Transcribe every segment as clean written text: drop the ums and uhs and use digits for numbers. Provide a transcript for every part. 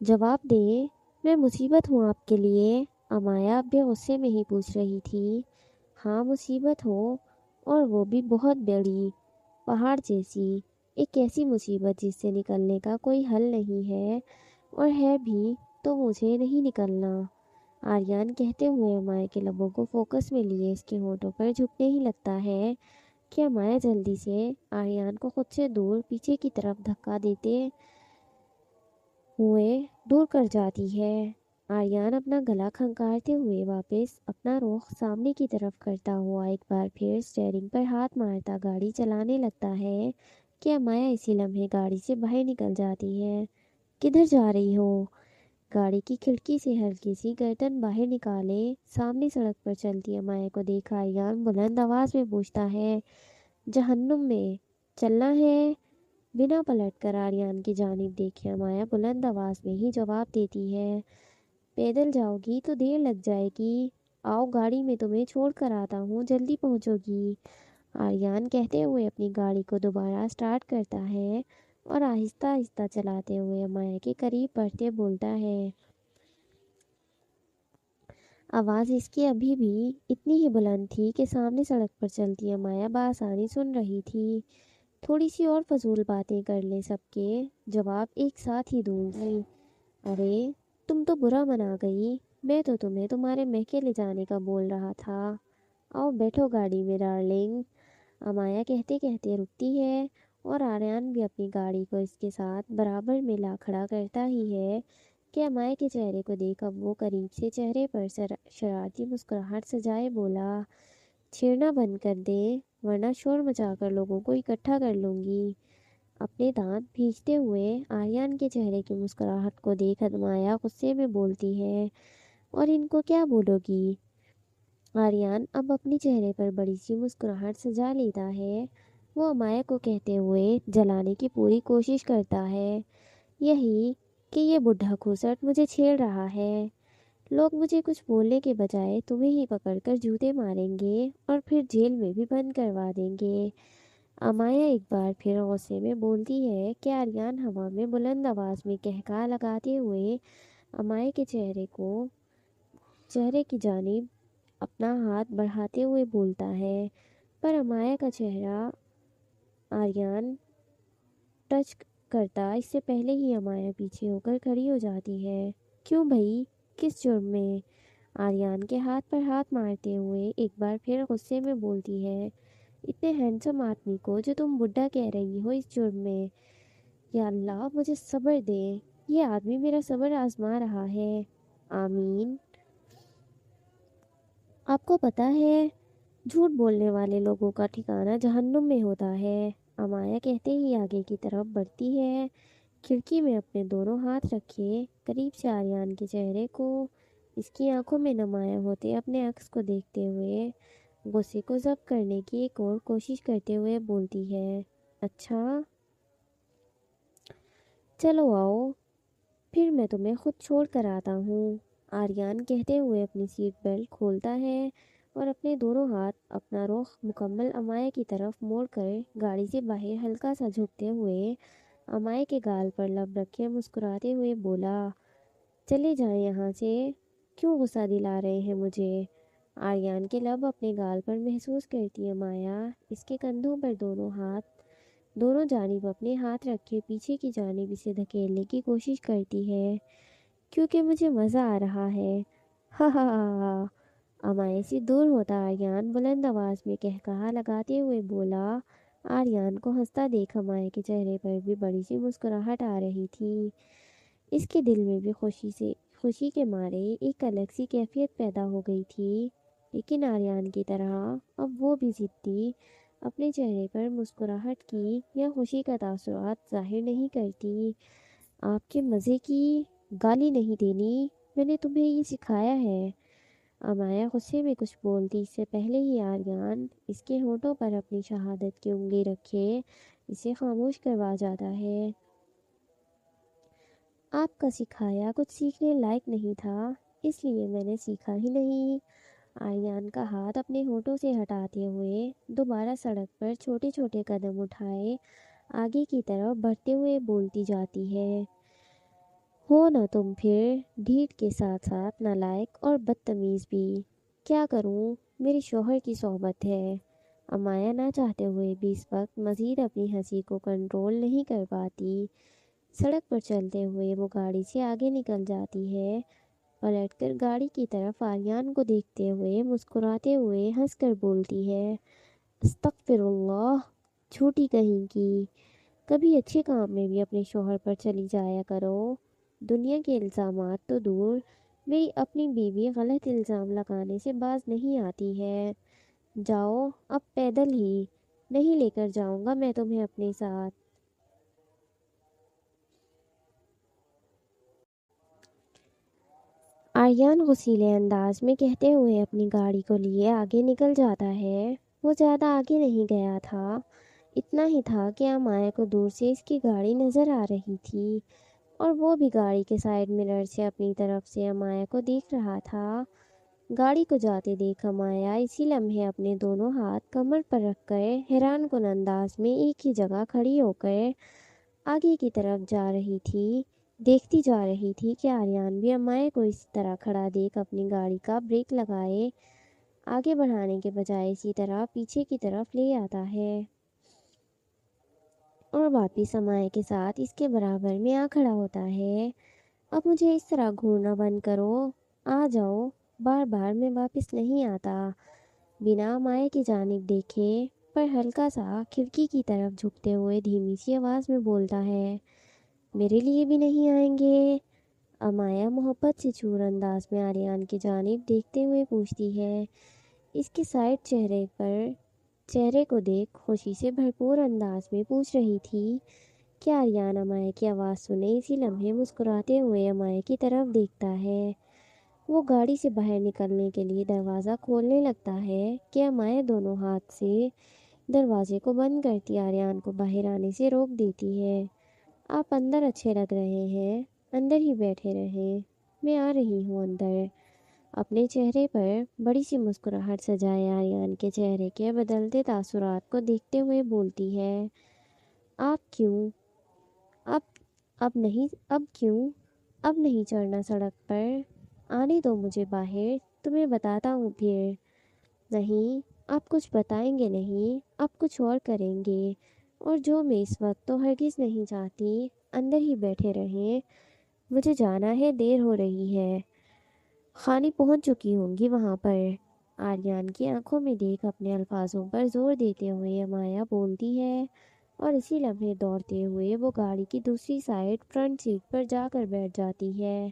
जवाब दें, मैं मुसीबत हूँ आपके लिए। अमाया अब भी गुस्से में ही पूछ रही थी। हाँ मुसीबत हो, और वो भी बहुत बड़ी, पहाड़ जैसी। एक ऐसी मुसीबत जिससे निकलने का कोई हल नहीं है, और है भी तो मुझे नहीं निकलना। आर्यन कहते हुए अमाया के लबों को फोकस में लिए इसके होठों पर झुकने ही लगता है कि अमाया जल्दी से आर्यन को खुद से दूर पीछे की तरफ धक्का देते हुए दूर कर जाती है। आर्यन अपना गला खंगारते हुए वापस अपना रुख सामने की तरफ करता हुआ एक बार फिर स्टीयरिंग पर हाथ मारता गाड़ी चलाने लगता है कि अमाया इसी लम्हे गाड़ी से बाहर निकल जाती है। किधर जा रही हो? गाड़ी की खिड़की से हल्की सी गर्दन बाहर निकाले सामने सड़क पर चलती अमाया को देख आर्यन बुलंद आवाज में पूछता है, जहन्नुम में चलना है? बिना पलट कर आर्यन की जानिब देखे अमाया बुलंद आवाज में ही जवाब देती है, पैदल जाओगी तो देर लग जाएगी। आओ गाड़ी में तुम्हें छोड़ कर आता हूँ, जल्दी पहुँचोगी। आर्यन कहते हुए अपनी गाड़ी को दोबारा स्टार्ट करता है और आहिस्ता आहिस्ता चलाते हुए अमाया के करीब बढ़ते बोलता है। आवाज़ इसकी अभी भी इतनी ही बुलंद थी कि सामने सड़क पर चलती अमाया बआसानी सुन रही थी। थोड़ी सी और फजूल बातें कर ले, सबके जवाब एक साथ ही दूंगी। अरे तुम तो बुरा मना गई, मैं तो तुम्हें तुम्हारे महके ले जाने का बोल रहा था। आओ बैठो गाड़ी में डार्लिंग। अमाया कहते कहते रुकती है और आर्यन भी अपनी गाड़ी को इसके साथ बराबर में ला खड़ा करता ही है कि अमाया के चेहरे को देख अब वो करीब से चेहरे पर शरारती मुस्कुराहट सजाए बोला, छेड़ना बंद कर दे वरना शोर मचाकर लोगों को इकट्ठा कर लूँगी। अपने दांत भींचते हुए आर्यन के चेहरे की मुस्कुराहट को देख अमाया गुस्से में बोलती है, और इनको क्या बोलोगी? आर्यन अब अपने चेहरे पर बड़ी सी मुस्कुराहट सजा लेता है। वो अमाया को कहते हुए जलाने की पूरी कोशिश करता है, यही कि ये बुढ़ा खूसट मुझे छेड़ रहा है। लोग मुझे कुछ बोलने के बजाय तुम्हें ही पकड़कर जूते मारेंगे और फिर जेल में भी बंद करवा देंगे। अमाया एक बार फिर गुस्से में बोलती है कि आर्यन हवा में बुलंद आवाज में कहका लगाते हुए अमाया के चेहरे की जानिब अपना हाथ बढ़ाते हुए बोलता है, पर अमाया का चेहरा आर्यन टच करता इससे पहले ही अमाया पीछे होकर खड़ी हो जाती है। क्यों भाई, किस जुर्म में? आर्यन के हाथ पर हाथ मारते हुए एक बार फिर गुस्से में बोलती है, इतने हैंडसम आदमी को जो तुम बुड्ढा कह रही हो इस जुर्म में। या अल्लाह मुझे सब्र दे, ये आदमी मेरा सब्र आजमा रहा है। आमीन। आपको पता है झूठ बोलने वाले लोगों का ठिकाना जहन्नुम में होता है। अमाया कहते ही आगे की तरफ बढ़ती है, खिड़की में अपने दोनों हाथ रखे करीब से आर्यन के चेहरे को इसकी आंखों में नुमाया होते अपने अक्स को देखते हुए गुस्से को जब्त करने की एक और कोशिश करते हुए बोलती है, अच्छा चलो आओ, फिर मैं तुम्हें खुद छोड़ कर आता हूँ। आर्यन कहते हुए अपनी सीट बेल्ट खोलता है और अपने दोनों हाथ अपना रुख मुकम्मल अमाया की तरफ मोड़कर गाड़ी से बाहर हल्का सा झुकते हुए अमाया के गाल पर लब रखे मुस्कुराते हुए बोला, चले जाएं यहाँ से, क्यों गुस्सा दिला रहे हैं मुझे? आर्यन के लब अपने गाल पर महसूस करती अमाया इसके कंधों पर दोनों जानिब अपने हाथ रखे पीछे की जानिब इसे धकेलने की कोशिश करती है, क्योंकि मुझे मज़ा आ रहा है। हा हा हा हा। अमाया से दूर होता आर्यन बुलंद आवाज में कहकहा लगाते हुए बोला। आर्यन को हंसता देख अमाया के चेहरे पर भी बड़ी सी मुस्कुराहट आ रही थी। इसके दिल में भी खुशी के मारे एक अलग सी कैफियत पैदा हो गई थी। लेकिन आर्यन की तरह अब वो भी जिद्दी अपने चेहरे पर मुस्कुराहट की या खुशी का तासुरात जाहिर नहीं करती। आपके मज़े की गाली नहीं देनी, मैंने तुम्हें ये सिखाया है। अमाया गुस्से में कुछ बोलती इससे पहले ही आर्यन इसके होठों पर अपनी शहादत की उंगली रखे इसे खामोश करवा जाता है। आपका सिखाया कुछ सीखने लायक नहीं था, इसलिए मैंने सीखा ही नहीं। आर्यन का हाथ अपने होठों से हटाते हुए दोबारा सड़क पर छोटे छोटे कदम उठाए आगे की तरफ बढ़ते हुए बोलती जाती है, हो ना तुम फिर ढीठ के साथ साथ नालायक और बदतमीज़ भी। क्या करूं, मेरे शौहर की सोहबत है। अमाया ना चाहते हुए भी इस वक्त मज़ीद अपनी हंसी को कंट्रोल नहीं कर पाती। सड़क पर चलते हुए वो गाड़ी से आगे निकल जाती है। पलटकर गाड़ी की तरफ आर्यन को देखते हुए मुस्कुराते हुए हंसकर बोलती है, अस्तगफिरुल्लाह, झूठी कहीं की। कभी अच्छे काम में भी अपने शौहर पर चली जाया करो। दुनिया के इल्ज़ामात तो दूर, मेरी अपनी बीवी गलत इल्ज़ाम लगाने से बाज नहीं आती है। जाओ अब पैदल ही, नहीं लेकर जाऊंगा मैं तुम्हें अपने साथ। आर्यन गुस्सीले अंदाज में कहते हुए अपनी गाड़ी को लिए आगे निकल जाता है। वो ज़्यादा आगे नहीं गया था। इतना ही था कि अमाया को दूर से इसकी गाड़ी नज़र आ रही थी और वो भी गाड़ी के साइड मिरर से अपनी तरफ से अमाया को देख रहा था। गाड़ी को जाते देख अमाया इसी लम्हे अपने दोनों हाथ कमर पर रखकर हैरान कुन अंदाज में एक ही जगह खड़ी होकर आगे की तरफ जा रही थी। देखती जा रही थी कि आर्यन भी अम्माई को इसी तरह खड़ा देख अपनी गाड़ी का ब्रेक लगाए आगे बढ़ाने के बजाय इसी तरह पीछे की तरफ ले आता है और वापिस अम्माई के साथ इसके बराबर में आ खड़ा होता है। अब मुझे इस तरह घूरना बंद करो, आ जाओ, बार बार मैं वापस नहीं आता। बिना अम्माई की जानिब देखे पर हल्का सा खिड़की की तरफ झुकते हुए धीमी सी आवाज़ में बोलता है, मेरे लिए भी नहीं आएंगे? अमाया मोहब्बत से चूर अंदाज में आर्यन की जानिब देखते हुए पूछती है। इसके साइड चेहरे को देख खुशी से भरपूर अंदाज में पूछ रही थी कि आर्यन अमाया की आवाज़ सुने इसी लम्हे मुस्कुराते हुए अमाया की तरफ देखता है। वो गाड़ी से बाहर निकलने के लिए दरवाज़ा खोलने लगता है कि अमाया दोनों हाथ से दरवाजे को बंद करती आर्यन को बाहर आने से रोक देती है। आप अंदर अच्छे लग रहे हैं, अंदर ही बैठे रहें, मैं आ रही हूँ अंदर। अपने चेहरे पर बड़ी सी मुस्कुराहट सजाए आर्यन के चेहरे के बदलते तासुरात को देखते हुए बोलती है, आप क्यों अब अब नहीं अब क्यों अब नहीं चढ़ना सड़क पर? आने दो मुझे बाहर, तुम्हें बताता हूँ फिर। नहीं, आप कुछ बताएंगे नहीं, आप कुछ और करेंगे। और जो मैं इस वक्त तो हरगिज़ नहीं चाहती, अंदर ही बैठे रहें। मुझे जाना है, देर हो रही है। खानी पहुंच चुकी होंगी वहां पर। आर्यन की आंखों में देख अपने अल्फाजों पर जोर देते हुए अमाया बोलती है और इसी लम्हे दौड़ते हुए वो गाड़ी की दूसरी साइड फ्रंट सीट पर जाकर बैठ जाती है।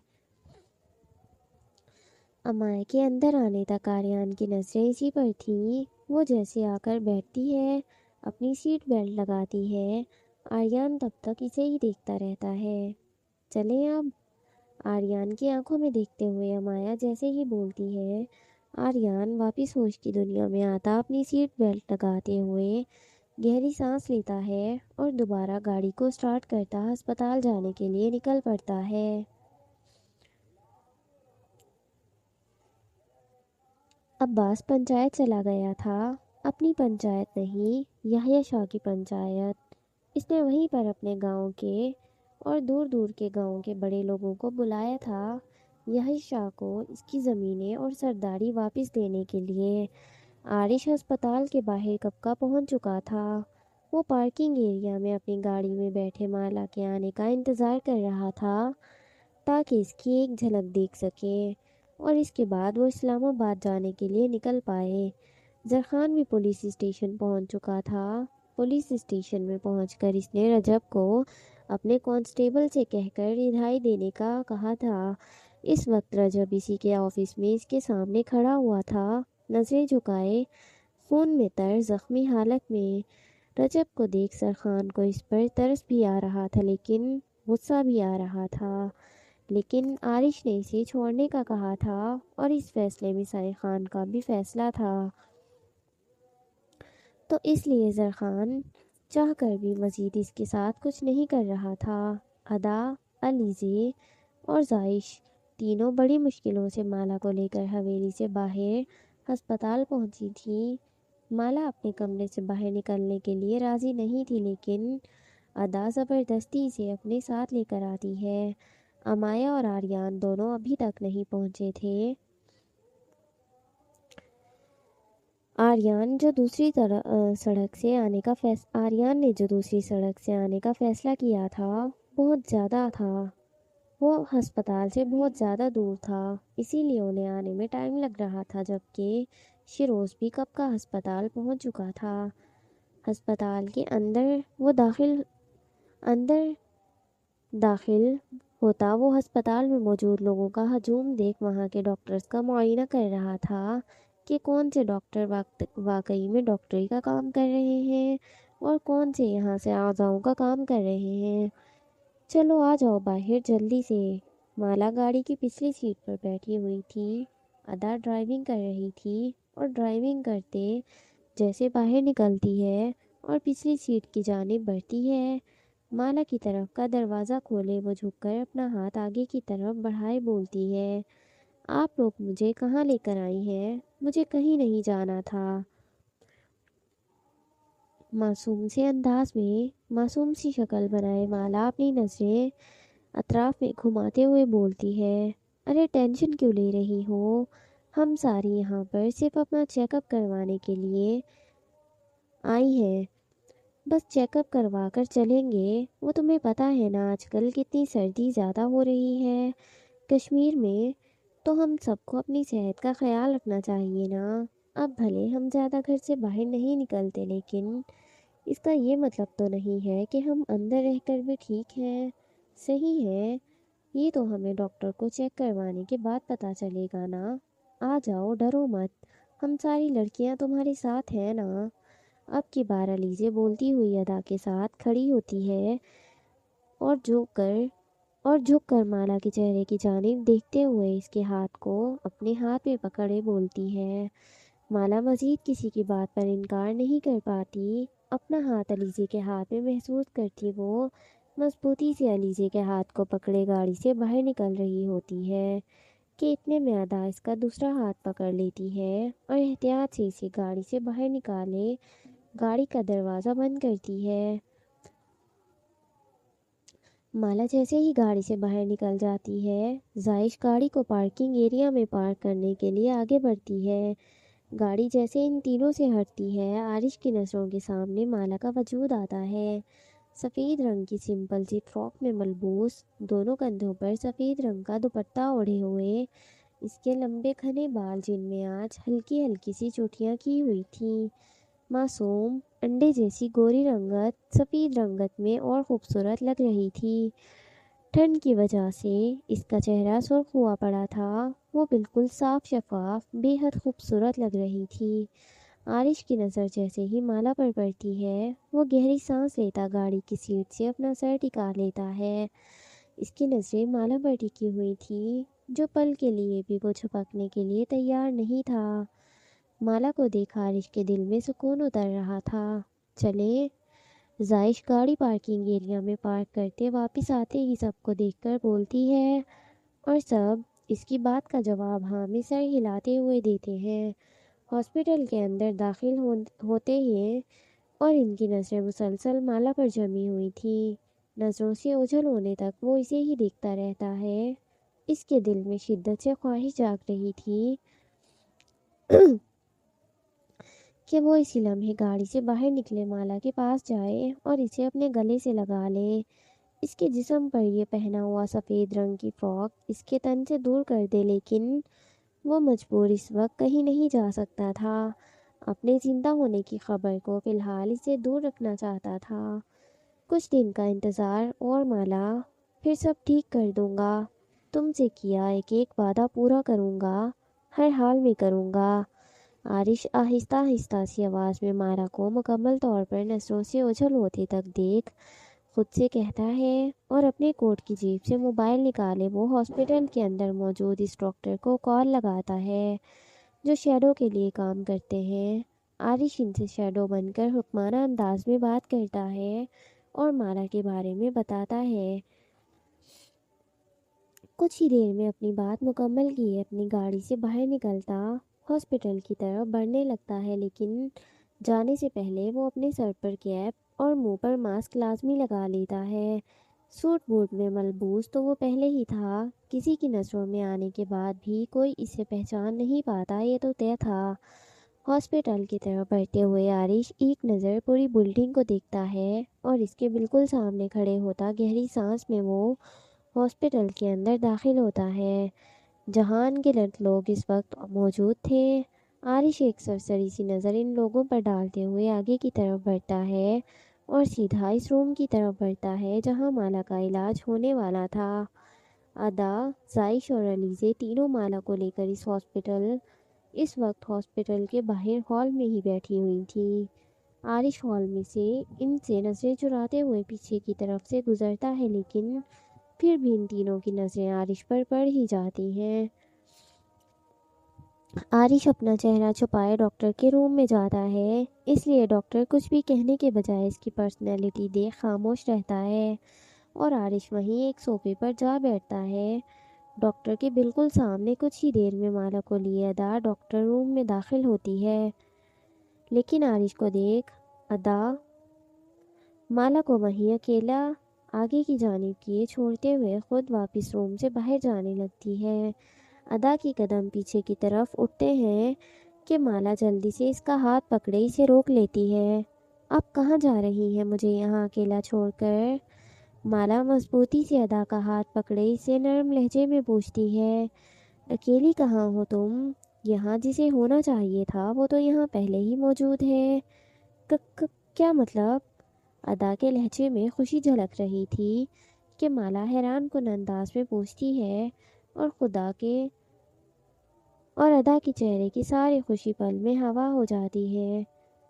अमाया के अंदर आने तक आर्यन की नज़रें इसी पर थीं। वो जैसे आकर बैठती है, अपनी सीट बेल्ट लगाती है, आर्यन तब तक इसे ही देखता रहता है। चलें अब? आर्यन की आंखों में देखते हुए अमाया जैसे ही बोलती है, आर्यन वापस होश की दुनिया में आता अपनी सीट बेल्ट लगाते हुए गहरी सांस लेता है और दोबारा गाड़ी को स्टार्ट करता अस्पताल जाने के लिए निकल पड़ता है। अब्बास पंचायत चला गया था। अपनी पंचायत नहीं, याह्या शाह की पंचायत। इसने वहीं पर अपने गांव के और दूर दूर के गांवों के बड़े लोगों को बुलाया था याह्या शाह को इसकी ज़मीनें और सरदारी वापस देने के लिए। आरिश अस्पताल के बाहर कब का पहुंच चुका था। वो पार्किंग एरिया में अपनी गाड़ी में बैठे माला के आने का इंतज़ार कर रहा था ताकि इसकी एक झलक देख सके और इसके बाद वो इस्लामाबाद जाने के लिए निकल पाए। जरखान भी पुलिस स्टेशन पहुंच चुका था। पुलिस स्टेशन में पहुंचकर इसने रजब को अपने कांस्टेबल से कहकर रिहाई देने का कहा था। इस वक्त रजब इसी के ऑफिस में इसके सामने खड़ा हुआ था, नज़रें झुकाए, खून में तर जख्मी हालत में। रजब को देख सरखान को इस पर तरस भी आ रहा था लेकिन गुस्सा भी आ रहा था। लेकिन आरिश ने इसे छोड़ने का कहा था और इस फैसले में साई खान का भी फैसला था। तो इसलिए जरखान चाह कर भी मज़ीद इसके साथ कुछ नहीं कर रहा था। अदा, अलीज़े और जाइश तीनों बड़ी मुश्किलों से माला को लेकर हवेली से बाहर अस्पताल पहुंची थी। माला अपने कमरे से बाहर निकलने के लिए राज़ी नहीं थी लेकिन अदा ज़बरदस्ती इसे अपने साथ लेकर आती है। امایا اور آریان دونوں ابھی تک نہیں پہنچے تھے۔ آریان نے جو دوسری سڑک سے آنے کا فیصلہ کیا تھا بہت زیادہ تھا، وہ ہسپتال سے بہت زیادہ دور تھا، اسی لیے انہیں آنے میں ٹائم لگ رہا تھا، جبکہ شیروز بھی کب کا ہسپتال پہنچ چکا تھا۔ ہسپتال کے اندر داخل ہوتا وہ ہسپتال میں موجود لوگوں کا ہجوم دیکھ وہاں کے ڈاکٹرز کا معائنہ کر رہا تھا کہ کون سے ڈاکٹر واقعی میں ڈاکٹری کا کام کر رہے ہیں اور کون سے یہاں سے اعضاؤں کا کام کر رہے ہیں۔ چلو آ جاؤ باہر جلدی سے۔ مالا گاڑی کی پچھلی سیٹ پر بیٹھی ہوئی تھی، ادا ڈرائیونگ کر رہی تھی اور ڈرائیونگ کرتے جیسے باہر نکلتی ہے اور پچھلی سیٹ کی جانب بڑھتی ہے، مالا کی طرف کا دروازہ کھولے وہ جھک کر اپنا ہاتھ آگے کی طرف بڑھائے بولتی ہے، آپ لوگ مجھے کہاں لے کر آئی ہیں؟ مجھے کہیں نہیں جانا تھا۔ معصوم سی شکل بنائے مالا اپنی نظریں اطراف میں گھماتے ہوئے بولتی ہے، ارے ٹینشن کیوں لے رہی ہو؟ ہم ساری یہاں پر صرف اپنا چیک اپ کروانے کے لیے آئی ہیں، بس چیک اپ کروا کر چلیں گے۔ وہ تمہیں پتہ ہے نا آج کل کتنی سردی زیادہ ہو رہی ہے کشمیر میں، تو ہم سب کو اپنی صحت کا خیال رکھنا چاہیے نا۔ اب بھلے ہم زیادہ گھر سے باہر نہیں نکلتے، لیکن اس کا یہ مطلب تو نہیں ہے کہ ہم اندر رہ کر بھی ٹھیک ہیں۔ صحیح ہے، یہ تو ہمیں ڈاکٹر کو چیک کروانے کے بعد پتہ چلے گا نا۔ آ جاؤ، ڈرو مت، ہم ساری لڑکیاں تمہارے ساتھ ہیں نا۔ اب کی بار علیزے بولتی ہوئی ادا کے ساتھ کھڑی ہوتی ہے اور جھک کر مالا کے چہرے کی جانب دیکھتے ہوئے اس کے ہاتھ کو اپنے ہاتھ میں پکڑے بولتی ہے۔ مالا مزید کسی کی بات پر انکار نہیں کر پاتی، اپنا ہاتھ علیزے کے ہاتھ میں محسوس کرتی وہ مضبوطی سے علیزے کے ہاتھ کو پکڑے گاڑی سے باہر نکل رہی ہوتی ہے کہ اتنے میں ادا اس کا دوسرا ہاتھ پکڑ لیتی ہے اور احتیاط سے اسے گاڑی سے باہر نکالے گاڑی کا دروازہ بند کرتی ہے۔ مالا جیسے ہی گاڑی سے باہر نکل جاتی ہے، زائش گاڑی کو پارکنگ ایریا میں پارک کرنے کے لیے آگے بڑھتی ہے۔ گاڑی جیسے ان تینوں سے ہٹتی ہے، عارش کی نظروں کے سامنے مالا کا وجود آتا ہے، سفید رنگ کی سمپل سی فراک میں ملبوس، دونوں کندھوں پر سفید رنگ کا دوپٹہ اوڑھے ہوئے، اس کے لمبے گھنے بال جن میں آج ہلکی ہلکی سی چوٹیاں کی ہوئی تھیں، معصوم انڈے جیسی گوری رنگت سفید رنگت میں اور خوبصورت لگ رہی تھی۔ ٹھنڈ کی وجہ سے اس کا چہرہ سرخ ہوا پڑا تھا، وہ بالکل صاف شفاف بے حد خوبصورت لگ رہی تھی۔ عارش کی نظر جیسے ہی مالا پر پڑتی ہے، وہ گہری سانس لیتا گاڑی کی سیٹ سے اپنا سر ٹکا لیتا ہے۔ اس کی نظریں مالا پر ٹکی ہوئی تھی، جو پل کے لیے بھی وہ جھپکنے کے لیے تیار نہیں تھا۔ مالا کو دیکھ عارش کے دل میں سکون اتر رہا تھا۔ چلیں، زائش گاڑی پارکنگ ایریا میں پارک کرتے واپس آتے ہی سب کو دیکھ کر بولتی ہے اور سب اس کی بات کا جواب ہاں میں سر ہلاتے ہوئے دیتے ہیں۔ ہاسپٹل کے اندر داخل ہوتے ہیں اور ان کی نظریں مسلسل مالا پر جمی ہوئی تھیں، نظروں سے اوجھل ہونے تک وہ اسے ہی دیکھتا رہتا ہے۔ اس کے دل میں شدت سے خواہش جاگ رہی تھی کہ وہ اسی لمحے گاڑی سے باہر نکلے مالا کے پاس جائے اور اسے اپنے گلے سے لگا لے، اس کے جسم پر یہ پہنا ہوا سفید رنگ کی فراک اس کے تن سے دور کر دے، لیکن وہ مجبور اس وقت کہیں نہیں جا سکتا تھا، اپنے زندہ ہونے کی خبر کو فی الحال اسے دور رکھنا چاہتا تھا۔ کچھ دن کا انتظار اور مالا، پھر سب ٹھیک کر دوں گا، تم سے کیا ایک وعدہ پورا کروں گا، ہر حال میں کروں گا۔ عارش آہستہ آہستہ سی آواز میں مالا کو مکمل طور پر نظروں سے اوجھل ہوتے تک دیکھ خود سے کہتا ہے اور اپنے کوٹ کی جیب سے موبائل نکالے وہ ہاسپٹل کے اندر موجود اس ڈاکٹر کو کال لگاتا ہے جو شیڈو کے لیے کام کرتے ہیں۔ عارش ان سے شیڈو بن کر حکمرانہ انداز میں بات کرتا ہے اور مالا کے بارے میں بتاتا ہے۔ کچھ ہی دیر میں اپنی بات مکمل کیے اپنی گاڑی سے باہر نکلتا ہاسپٹل کی طرف بڑھنے لگتا ہے، لیکن جانے سے پہلے وہ اپنے سر پر کیپ اور منہ پر ماسک لازمی لگا لیتا ہے सूट बूट में मलबूस तो वो पहले ही था, किसी की नज़रों में आने के बाद भी कोई इसे पहचान नहीं पाता, ये तो तय था। हॉस्पिटल की तरफ बढ़ते हुए आरिश एक नज़र पूरी बिल्डिंग को देखता है और इसके बिल्कुल सामने खड़े होता गहरी सांस में वो हॉस्पिटल के अंदर दाखिल होता है, जहां अनगिनत लोग इस वक्त मौजूद थे। आरिश एक सरसरी सी नज़र इन लोगों पर डालते हुए आगे की तरफ बढ़ता है और सीधा इस रूम की तरफ बढ़ता है जहां माला का इलाज होने वाला था। अदा, जायश और अलीज़े तीनों माला को लेकर इस वक्त हॉस्पिटल के बाहर हॉल में ही बैठी हुई थी। आरिश हॉल में से इनसे नज़रें चुराते हुए पीछे की तरफ से गुजरता है, लेकिन फिर भी इन तीनों की नज़रें आरिश पर पड़ ही जाती हैं। आरिश अपना चेहरा छुपाए डॉक्टर के रूम में जाता है, इसलिए डॉक्टर कुछ भी कहने के बजाय इसकी पर्सनैलिटी देख खामोश रहता है और आरिश वहीं एक सोफे पर जा बैठता है, डॉक्टर के बिल्कुल सामने। कुछ ही देर में माला को लिए अदा डॉक्टर रूम में दाखिल होती है, लेकिन आरिश को देख अदा माला को वहीं अकेला आगे की जानिब किए छोड़ते हुए खुद वापस रूम से बाहर जाने लगती है। अदा की कदम पीछे की तरफ उठते हैं कि माला जल्दी से इसका हाथ पकड़े इसे रोक लेती है। आप कहाँ जा रही हैं मुझे यहाँ अकेला छोड़कर? माला मजबूती से अदा का हाथ पकड़े इसे नरम लहजे में पूछती है। अकेली कहाँ हो तुम? यहाँ जिसे होना चाहिए था वो तो यहाँ पहले ही मौजूद है। क, क, क्या मतलब? अदा के लहजे में खुशी झलक रही थी कि माला हैरान कुन अंदाज में पूछती है और अदा के चेहरे की सारी खुशी पल में हवा हो जाती है।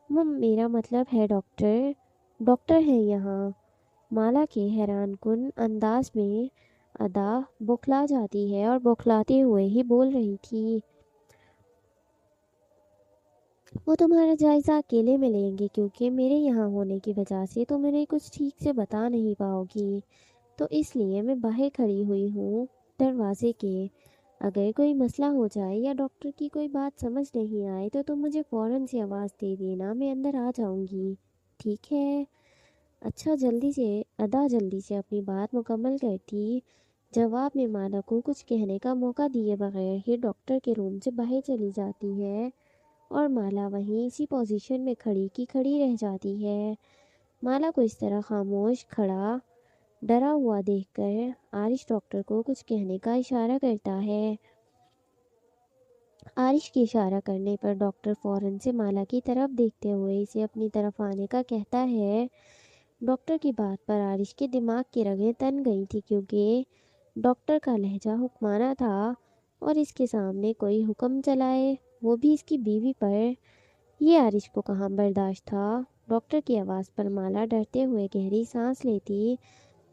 मेरा मतलब है डॉक्टर, डॉक्टर है यहाँ। माला के हैरान कुन अंदाज में अदा बौखला जाती है और बौखलाते हुए ही बोल रही थी, वो तुम्हारा जायज़ा अकेले में लेंगे क्योंकि मेरे यहाँ होने की वजह से तुम उन्हें कुछ ठीक से बता नहीं पाओगी, तो इसलिए मैं बाहर खड़ी हुई हूँ दरवाजे के। अगर कोई मसला हो जाए या डॉक्टर की कोई बात समझ नहीं आए तो तुम मुझे फ़ौरन से आवाज़ दे देना, मैं अंदर आ जाऊँगी, ठीक है? अच्छा, जल्दी से अपनी बात मुकम्मल करती। जवाब में माला को कुछ कहने का मौका दिए बगैर ही डॉक्टर के रूम से बाहर चली जाती है और माला वहीं इसी पोजीशन में खड़ी की खड़ी रह जाती है। माला को इस तरह खामोश खड़ा डरा हुआ देखकर आरिश डॉक्टर को कुछ कहने का इशारा करता है। आरिश के इशारा करने पर डॉक्टर फौरन से माला की तरफ देखते हुए इसे अपनी तरफ आने का कहता है। डॉक्टर की बात पर आरिश के दिमाग की रगें तन गई थी, क्योंकि डॉक्टर का लहजा हुक्माना था और इसके सामने कोई हुक्म चलाए, वो भी इसकी बीवी पर, ये आरिश को कहाँ बर्दाश्त था। डॉक्टर की आवाज़ पर माला डरते हुए गहरी सांस लेती,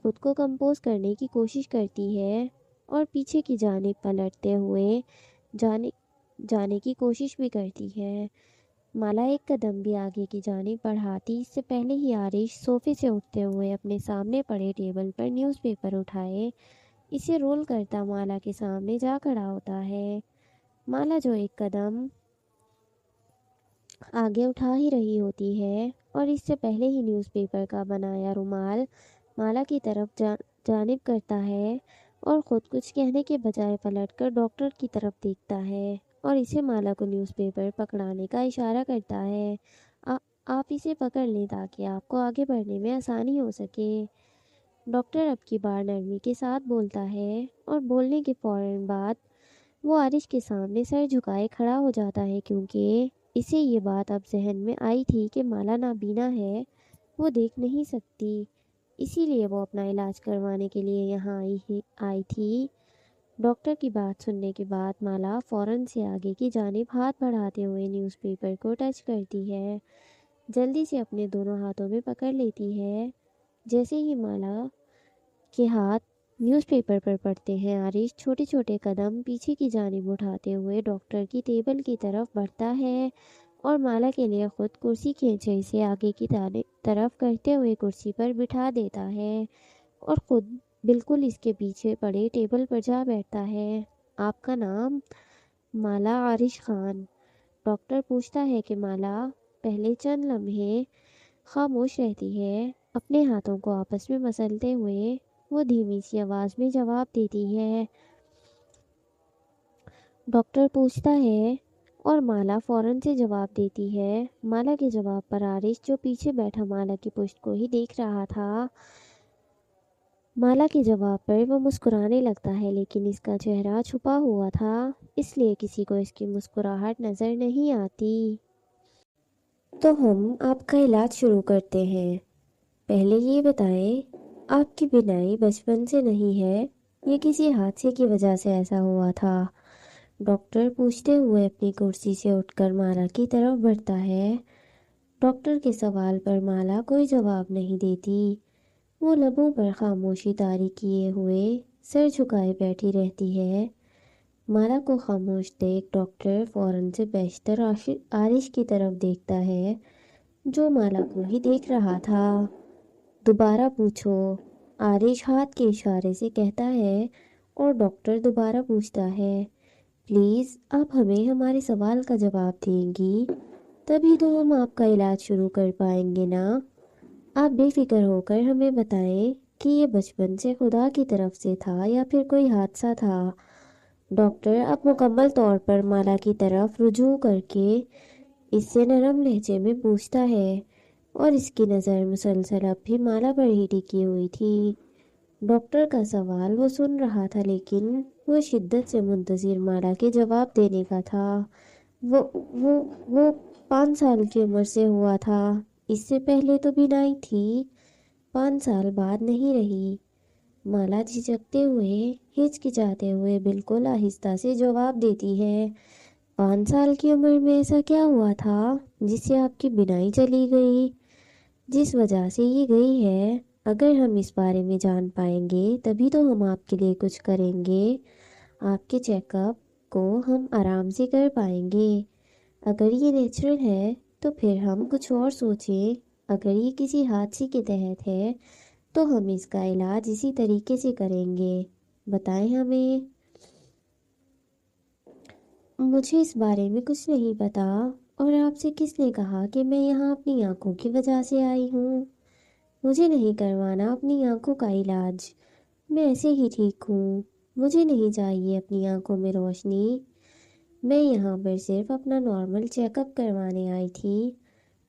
खुद को कंपोज करने की कोशिश करती है और पीछे की जानिब पलटते हुए जाने जाने की कोशिश भी करती है। माला एक कदम भी आगे की जानिब बढ़ाती इससे पहले ही आरिश सोफे से उठते हुए अपने सामने पड़े टेबल पर न्यूज़पेपर उठाए इसे रोल करता माला के सामने जा खड़ा होता है। माला जो एक कदम आगे उठा ही रही होती है और इससे पहले ही न्यूज़पेपर का बनाया रुमाल माला की तरफ जानिब करता है और ख़ुद कुछ कहने के बजाय पलटकर डॉक्टर की तरफ देखता है और इसे माला को न्यूज़पेपर पकड़ाने का इशारा करता है। आप इसे पकड़ लें ताकि आपको आगे बढ़ने में आसानी हो सके। डॉक्टर अब की बार नरमी के साथ बोलता है और बोलने के फ़ौरन बाद वो आरिश के सामने सर झुकाए खड़ा हो जाता है, क्योंकि इसे ये बात अब जहन में आई थी कि माला नाबीना है, वो देख नहीं सकती, इसीलिए वो अपना इलाज करवाने के लिए यहाँ आई थी। डॉक्टर की बात सुनने के बाद माला फ़ौरन से आगे की जानिब हाथ बढ़ाते हुए न्यूज़पेपर को टच करती है, जल्दी से अपने दोनों हाथों में पकड़ लेती है। जैसे ही माला के हाथ न्यूज़पेपर पर पड़ते हैं, आरिश छोटे छोटे कदम पीछे की जानिब उठाते हुए डॉक्टर की टेबल की तरफ बढ़ता है और माला के लिए खुद कुर्सी खींचे इसे आगे की तरफ करते हुए कुर्सी पर बिठा देता है और ख़ुद बिल्कुल इसके पीछे पड़े टेबल पर जा बैठता है। आपका नाम? माला आरिश खान। डॉक्टर पूछता है कि माला पहले चंद लम्हे खामोश रहती है, अपने हाथों को आपस में मसलते हुए वो धीमी सी आवाज़ में जवाब देती है। डॉक्टर पूछता है और माला फ़ौरन से जवाब देती है। माला के जवाब पर आरिश, जो पीछे बैठा माला की पुश्त को ही देख रहा था, माला के जवाब पर वो मुस्कुराने लगता है, लेकिन इसका चेहरा छुपा हुआ था, इसलिए किसी को इसकी मुस्कुराहट नज़र नहीं आती। तो हम आपका इलाज शुरू करते हैं। पहले ये बताएं, आपकी बीमारी बचपन से नहीं है, ये किसी हादसे की वजह से ऐसा हुआ था? डॉक्टर पूछते हुए अपनी कुर्सी से उठकर माला की तरफ बढ़ता है। डॉक्टर के सवाल पर माला कोई जवाब नहीं देती। वो लबों पर खामोशी तारी किए हुए सिर झुकाए बैठी रहती है। माला को खामोश देख डॉक्टर फौरन से बेशतर आरिश की तरफ देखता है, जो माला को ही देख रहा था। दोबारा पूछो, आरिश हाथ के इशारे से कहता है और डॉक्टर दोबारा पूछता है, प्लीज़ आप हमें हमारे सवाल का जवाब देंगी, तभी तो हम आपका इलाज शुरू कर पाएंगे ना। आप बेफिक्र होकर हमें बताएं कि ये बचपन से खुदा की तरफ से था या फिर कोई हादसा था। डॉक्टर अब मुकम्मल तौर पर माला की तरफ रुजू करके इससे नरम लहजे में पूछता है, और इसकी नज़र मुसलसल अब भी माला पर ही टिकी हुई थी। डॉक्टर का सवाल वो सुन रहा था, लेकिन वो शिद्दत से मुंतज़िर माला के जवाब देने का था। वो वो 5 साल की उम्र से हुआ था। इससे पहले तो बीनाई थी, 5 साल बाद नहीं रही। माला झिझकते हुए, हिचकिचाते हुए बिल्कुल आहिस्ता से जवाब देती है, 5 साल की उम्र में ऐसा क्या हुआ था जिससे आपकी बीनाई चली गई? जिस वजह से ये गई है, अगर हम इस बारे में जान पाएंगे तभी तो हम आपके लिए कुछ करेंगे। आपके चेकअप को हम आराम से कर पाएंगे। अगर ये नेचुरल है तो फिर हम कुछ और सोचें। अगर ये किसी हादसे के तहत है तो हम इसका इलाज इसी तरीके से करेंगे। बताएं हमें। मुझे इस बारे में कुछ नहीं पता। और आपसे किसने कहा कि मैं यहाँ अपनी आंखों की वजह से आई हूँ? मुझे नहीं करवाना अपनी आंखों का इलाज। मैं ऐसे ही ठीक हूँ। मुझे नहीं चाहिए अपनी आंखों में रोशनी। मैं यहाँ पर सिर्फ अपना नॉर्मल चेकअप करवाने आई थी।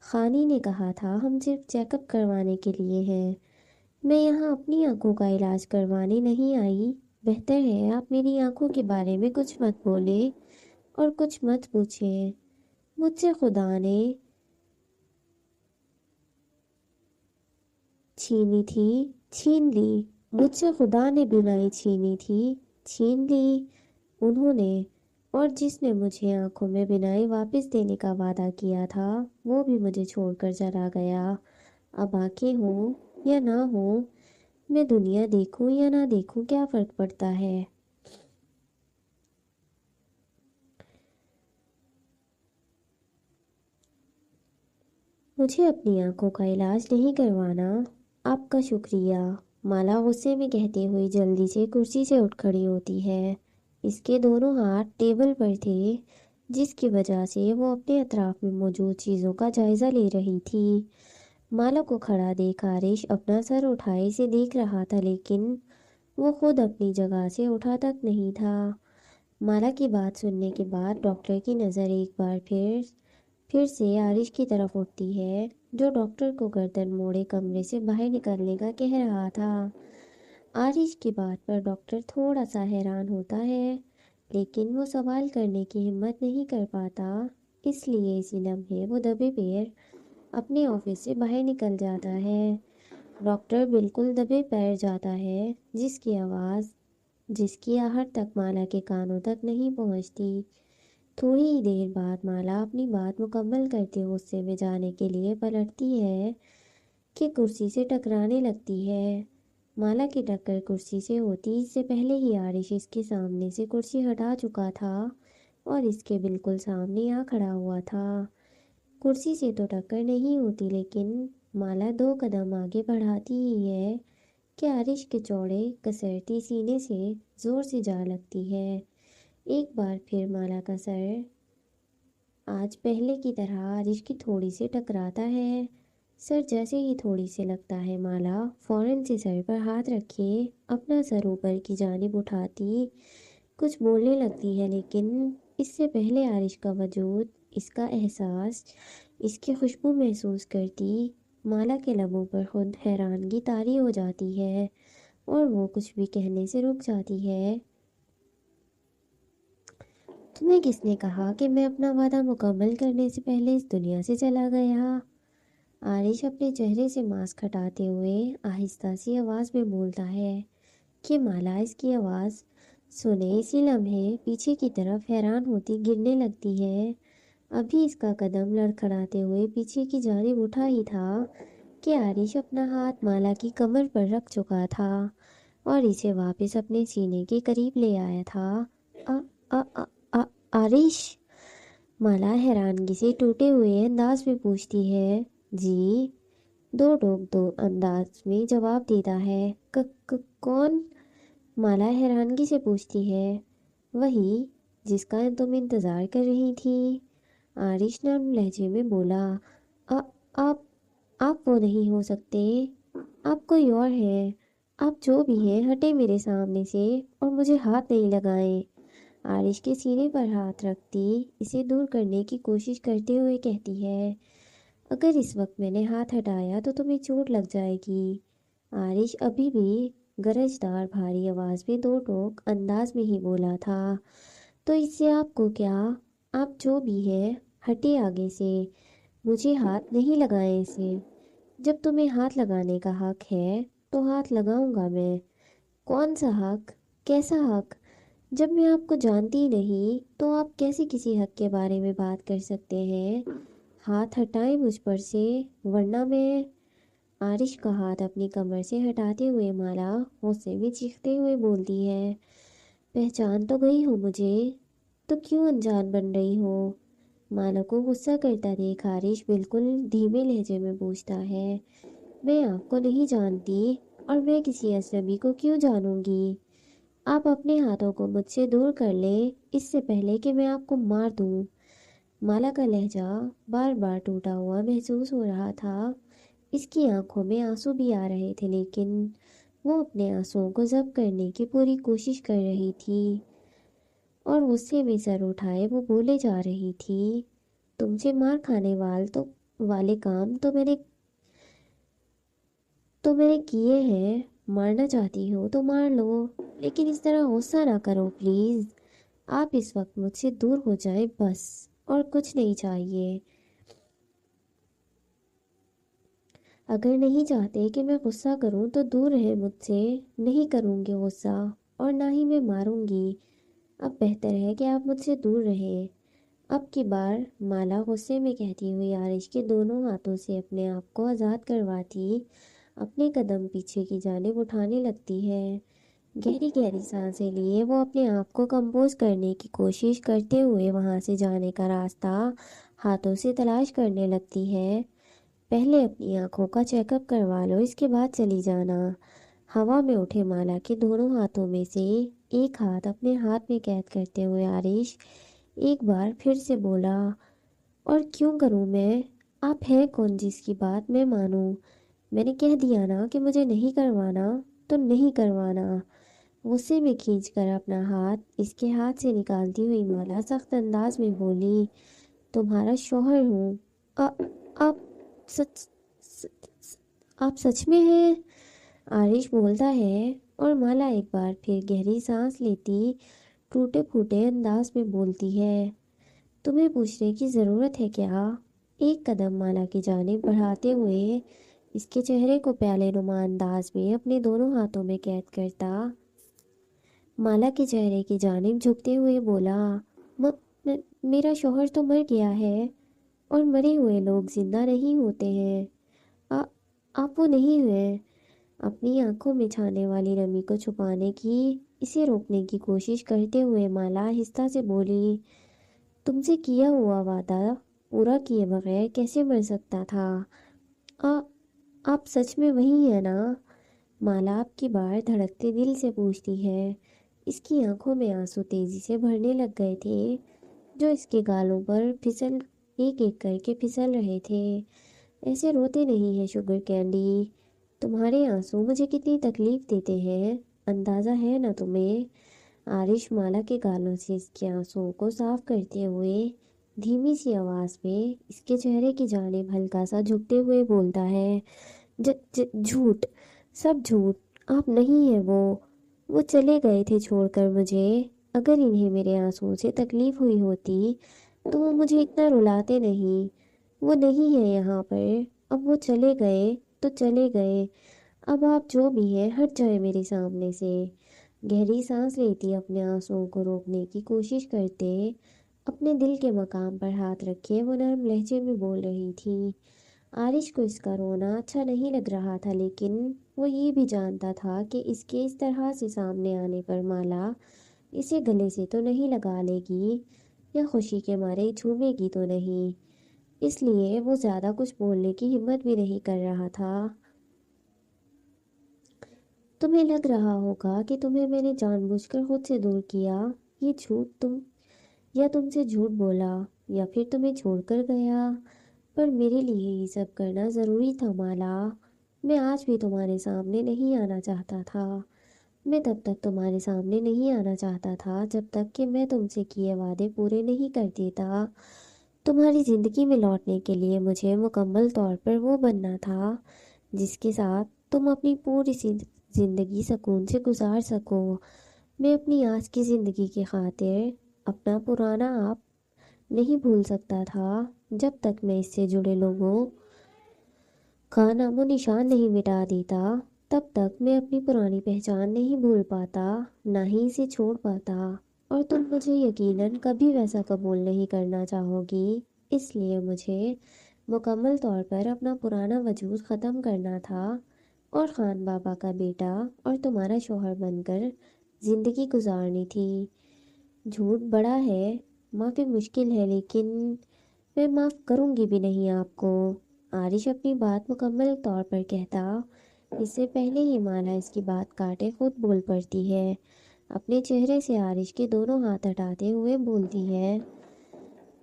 खानी ने कहा था हम सिर्फ चेकअप करवाने के लिए हैं। मैं यहाँ अपनी आंखों का इलाज करवाने नहीं आई। बेहतर है आप मेरी आंखों के बारे में कुछ मत बोलें और कुछ मत पूछें। मुझसे खुदा ने छीनी थी, छीन ली। मुझसे खुदा ने बीमारी छीनी थी, छीन ली उन्होंने। और जिसने मुझे आंखों में बिनाई वापस देने का वादा किया था, वो भी मुझे छोड़कर चला गया। अब आंखें हों या ना हो, मैं दुनिया देखूं या ना देखूं, क्या फ़र्क पड़ता है? मुझे अपनी आंखों का इलाज नहीं करवाना। आपका शुक्रिया, माला गुस्से में कहते हुए जल्दी से कुर्सी से उठ खड़ी होती है। इसके दोनों हाथ टेबल पर थे, जिसकी वजह से वो अपने अतराफ में मौजूद चीज़ों का जायज़ा ले रही थी। माला को खड़ा देख आरिश अपना सर उठाए से देख रहा था, लेकिन वो खुद अपनी जगह से उठा तक नहीं था। माला की बात सुनने के बाद डॉक्टर की नज़र एक बार फिर से आरिश की तरफ उठती है, जो डॉक्टर को गर्दन मोड़े कमरे से बाहर निकलने का कह रहा था। आरिश की बात पर डॉक्टर थोड़ा सा हैरान होता है, लेकिन वो सवाल करने की हिम्मत नहीं कर पाता। इसलिए इसी लम्हे वो दबे पैर अपने ऑफिस से बाहर निकल जाता है। डॉक्टर बिल्कुल दबे पैर जाता है, जिसकी आहट तक माला के कानों तक नहीं पहुंचती। थोड़ी ही देर बाद माला अपनी बात मुकम्मल करते गुस्से में जाने के लिए पलटती है कि कुर्सी से टकराने लगती है। माला की टक्कर कुर्सी से होती इससे पहले ही आरिश इसके सामने से कुर्सी हटा चुका था और इसके बिल्कुल सामने आ खड़ा हुआ था। कुर्सी से तो टक्कर नहीं होती, लेकिन माला 2 कदम आगे बढ़ाती ही है कि आरिश के चौड़े कसरती सीने से जोर से जा लगती है। एक बार फिर माला का सर आज पहले की तरह आरिश की थोड़ी से टकराता है। सर जैसे ही थोड़ी सी लगता है माला फौरन से सर पर हाथ रखे अपना सर ऊपर की जानिब उठाती कुछ बोलने लगती है, लेकिन इससे पहले आरिश का वजूद, इसका एहसास, इसकी खुशबू महसूस करती माला के लबों पर खुद हैरानगी तारी हो जाती है और वो कुछ भी कहने से रुक जाती है। तुम्हें किसने कहा कि मैं अपना वादा मुकम्मल करने से पहले इस दुनिया से चला गया? आरिश अपने चेहरे से मास्क हटाते हुए आहिस्ता सी आवाज़ में बोलता है कि माला इसकी आवाज़ सुने इसी लम्हे पीछे की तरफ हैरान होती गिरने लगती है। अभी इसका कदम लड़खड़ाते हुए पीछे की जानिब उठा ही था कि आरिश अपना हाथ माला की कमर पर रख चुका था और इसे वापस अपने सीने के करीब ले आया था। आ, आ, आ, आ, आरिश, माला हैरानगी से टूटे हुए अंदाज में पूछती है। जी, दो टोक दो अंदाज में जवाब देता है। कौन? माला हैरानगी से पूछती है। वही जिसका तुम इंतज़ार कर रही थी, आरिश नर्म लहजे में बोला। आ, आप आप वो नहीं हो सकते, आप कोई और हैं। आप जो भी हैं हटे मेरे सामने से और मुझे हाथ नहीं लगाएं। आरिश के सीने पर हाथ रखती इसे दूर करने की कोशिश करते हुए कहती है, अगर इस वक्त मैंने हाथ हटाया तो तुम्हें चोट लग जाएगी। आरिश अभी भी गरजदार भारी आवाज़ में दो टोक अंदाज में ही बोला था। तो इससे आपको क्या? आप जो भी है हटे आगे से, मुझे हाथ नहीं लगाएं इसे। जब तुम्हें हाथ लगाने का हक है तो हाथ लगाऊंगा मैं। कौन सा हक? कैसा हक? जब मैं आपको जानती ही नहीं तो आप कैसे किसी हक के बारे में बात कर सकते हैं? हाथ हटाएं मुझ पर से, वरना मैं। आरिश का हाथ अपनी कमर से हटाते हुए माला गुस्से में चीखते हुए बोलती है, पहचान तो गई हो मुझे, तो क्यों अनजान बन रही हो? माला को गुस्सा करता देख आरिश बिल्कुल धीमे लहजे में पूछता है, मैं आपको नहीं जानती और मैं किसी अजनबी को क्यों जानूंगी? आप अपने हाथों को मुझसे दूर कर ले इससे पहले कि मैं आपको मार दूं। माला का लहजा बार बार टूटा हुआ महसूस हो रहा था। इसकी आंखों में आंसू भी आ रहे थे, लेकिन वो अपने आंसुओं को जब्त करने की पूरी कोशिश कर रही थी और गुस्से में सर उठाए वो बोले जा रही थी, तुमसे मार खाने वाले काम तो मैंने किए हैं। मारना चाहती हो तो मार लो, लेकिन इस तरह गुस्सा ना करो प्लीज़। आप इस वक्त मुझसे दूर हो जाए बस, और कुछ नहीं चाहिए। अगर नहीं चाहते कि मैं गुस्सा करूं तो दूर रहे मुझसे। नहीं करूंगी गुस्सा, और ना ही मैं मारूंगी। अब बेहतर है कि आप मुझसे दूर रहें। अब की बार माला गुस्से में कहती हुई आरिश के दोनों हाथों से अपने आप को आज़ाद करवाती अपने कदम पीछे की जानिब उठाने लगती है। गहरी गहरी सांसें लिए वो अपने आप को कंपोज करने की कोशिश करते हुए वहाँ से जाने का रास्ता हाथों से तलाश करने लगती है। पहले अपनी आंखों का चेकअप करवा लो, इसके बाद चली जाना। हवा में उठे माला के दोनों हाथों में से एक हाथ अपने हाथ में कैद करते हुए आरिश एक बार फिर से बोला, और क्यों करूं मैं? आप हैं कौन जिसकी बात मैं मानूं? मैंने कह दिया ना कि मुझे नहीं करवाना, तो नहीं करवाना। गुस्से में खींचकर अपना हाथ इसके हाथ से निकालती हुई माला सख्त अंदाज में बोली, तुम्हारा शौहर हूँ। आप सच स, स, आप सच में हैं? आरिश बोलता है और माला एक बार फिर गहरी सांस लेती टूटे फूटे अंदाज में बोलती है, तुम्हें पूछने की ज़रूरत है क्या? एक कदम माला की जानिब बढ़ाते हुए इसके चेहरे को प्याले नुमा अंदाज में अपने दोनों हाथों में कैद करता माला के चेहरे की जानिब झुकते हुए बोला, म, मेरा शौहर तो मर गया है और मरे हुए लोग जिंदा नहीं होते हैं। आ, आप वो नहीं हुए। अपनी आंखों में छाने वाली नमी को छुपाने की इसे रोकने की कोशिश करते हुए माला आहिस्ता से बोली, तुमसे किया हुआ वादा पूरा किए बगैर कैसे मर सकता था? आ, आप सच में वही है ना? माला आपकी बार धड़कते दिल से पूछती है। इसकी आंखों में आंसू तेजी से भरने लग गए थे, जो इसके गालों पर फिसल एक एक करके फिसल रहे थे। ایسے روتے نہیں ہیں شوگر کینڈی، تمہارے آنسو مجھے کتنی تکلیف دیتے ہیں، اندازہ ہے نا تمہیں؟ عارش مالا کے گالوں سے اس کے آنسوؤں کو صاف کرتے ہوئے دھیمی سی آواز میں اس کے چہرے کی جانب ہلکا سا جھکتے ہوئے بولتا ہے، جھوٹ، سب جھوٹ، آپ نہیں ہیں وہ چلے گئے تھے چھوڑ کر مجھے۔ اگر انہیں میرے آنسوؤں سے تکلیف ہوئی ہوتی تو وہ مجھے اتنا رلاتے نہیں۔ وہ نہیں ہے یہاں پر، اب وہ چلے گئے تو چلے گئے، اب آپ جو بھی ہیں ہٹ جائے میرے سامنے سے۔ گہری سانس لیتی اپنے آنسوؤں کو روکنے کی کوشش کرتے اپنے دل کے مقام پر ہاتھ رکھے وہ نرم لہجے میں بول رہی تھی۔ عارش کو اس کا رونا اچھا نہیں لگ رہا تھا، لیکن وہ یہ بھی جانتا تھا کہ اس کے اس طرح سے سامنے آنے پر مالا اسے گلے سے تو نہیں لگا لے گی یا خوشی کے مارے جھومے گی تو نہیں، اس لیے وہ زیادہ کچھ بولنے کی ہمت بھی نہیں کر رہا تھا۔ تمہیں لگ رہا ہوگا کہ تمہیں میں نے جان بوجھ کر خود سے دور کیا، یہ جھوٹ تم سے جھوٹ بولا یا پھر تمہیں چھوڑ کر گیا، پر میرے لیے یہ سب کرنا ضروری تھا مالا۔ میں آج بھی تمہارے سامنے نہیں آنا چاہتا تھا، میں تب تک تمہارے سامنے نہیں آنا چاہتا تھا جب تک کہ میں تم سے کیے وعدے پورے نہیں کر دیتا۔ تمہاری زندگی میں لوٹنے کے لیے مجھے مکمل طور پر وہ بننا تھا جس کے ساتھ تم اپنی پوری زندگی سکون سے گزار سکو۔ میں اپنی آج کی زندگی کی خاطر اپنا پرانا آپ نہیں بھول سکتا تھا، جب تک میں اس سے جڑے لوگوں کا نام و نشان نہیں مٹا دیتا تب تک میں اپنی پرانی پہچان نہیں بھول پاتا، نہ ہی اسے چھوڑ پاتا، اور تم مجھے یقیناً کبھی ویسا قبول نہیں کرنا چاہو گی، اس لیے مجھے مکمل طور پر اپنا پرانا وجود ختم کرنا تھا اور خان بابا کا بیٹا اور تمہارا شوہر بن کر زندگی گزارنی تھی۔ جھوٹ بڑا ہے، معافی مشکل ہے، لیکن میں معاف کروں گی بھی نہیں آپ کو۔ عارش اپنی بات مکمل طور پر کہتا اس سے پہلے ہی مالا اس کی بات کاٹے خود بول پڑتی ہے، اپنے چہرے سے عارش کے دونوں ہاتھ ہٹاتے ہوئے بولتی ہے،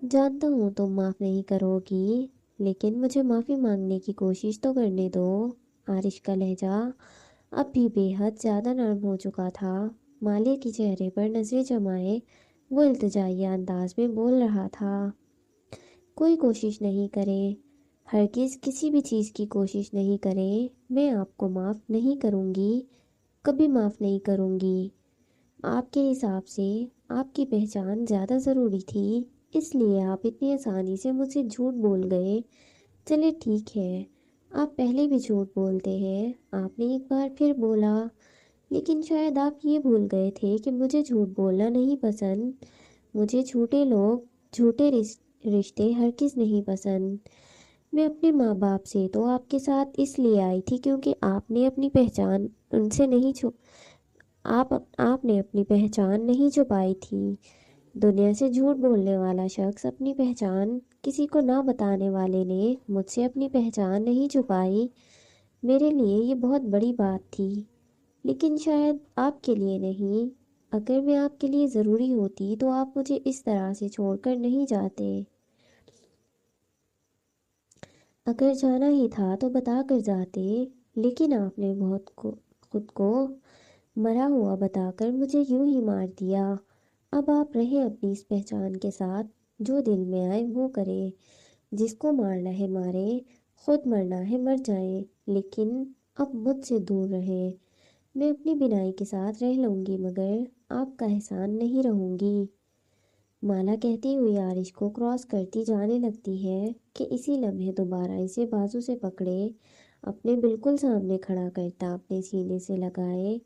جانتا ہوں تم معاف نہیں کرو گی، لیکن مجھے معافی مانگنے کی کوشش تو کرنے دو۔ عارش کا لہجہ اب بھی بے حد زیادہ نرم ہو چکا تھا، مالے کے چہرے پر نظریں جمائے وہ التجائیہ انداز میں بول رہا تھا، کوئی کوشش نہیں کرے، ہرگز کسی بھی چیز کی کوشش نہیں کریں، میں آپ کو معاف نہیں کروں گی، کبھی معاف نہیں کروں گی۔ آپ کے حساب سے آپ کی پہچان زیادہ ضروری تھی، اس لیے آپ اتنی آسانی سے مجھ سے جھوٹ بول گئے۔ چلے ٹھیک ہے، آپ پہلے بھی جھوٹ بولتے ہیں، آپ نے ایک بار پھر بولا، لیکن شاید آپ یہ بھول گئے تھے کہ مجھے جھوٹ بولنا نہیں پسند، مجھے جھوٹے لوگ، جھوٹے رشتے ہرگز نہیں پسند۔ میں اپنے ماں باپ سے تو آپ کے ساتھ اس لیے آئی تھی کیونکہ آپ نے اپنی پہچان ان سے نہیں آپ نے اپنی پہچان نہیں چھپائی تھی۔ دنیا سے جھوٹ بولنے والا شخص اپنی پہچان کسی کو نہ بتانے والے نے مجھ سے اپنی پہچان نہیں چھپائی، میرے لیے یہ بہت بڑی بات تھی، لیکن شاید آپ کے لیے نہیں۔ اگر میں آپ کے لیے ضروری ہوتی تو آپ مجھے اس طرح سے چھوڑ کر نہیں جاتے، اگر جانا ہی تھا تو بتا کر جاتے، لیکن آپ نے خود کو مرا ہوا بتا کر مجھے یوں ہی مار دیا۔ اب آپ رہیں اپنی اس پہچان کے ساتھ، جو دل میں آئے وہ کرے، جس کو مارنا ہے مارے، خود مرنا ہے مر جائیں، لیکن اب مجھ سے دور رہیں۔ میں اپنی بینائی کے ساتھ رہ لوں گی مگر آپ کا احسان نہیں رہوں گی، مالا کہتی ہوئی عارش کو کراس کرتی جانے لگتی ہے کہ اسی لمحے دوبارہ اسے بازو سے پکڑے اپنے بالکل سامنے کھڑا کرتا اپنے سینے سے لگائے،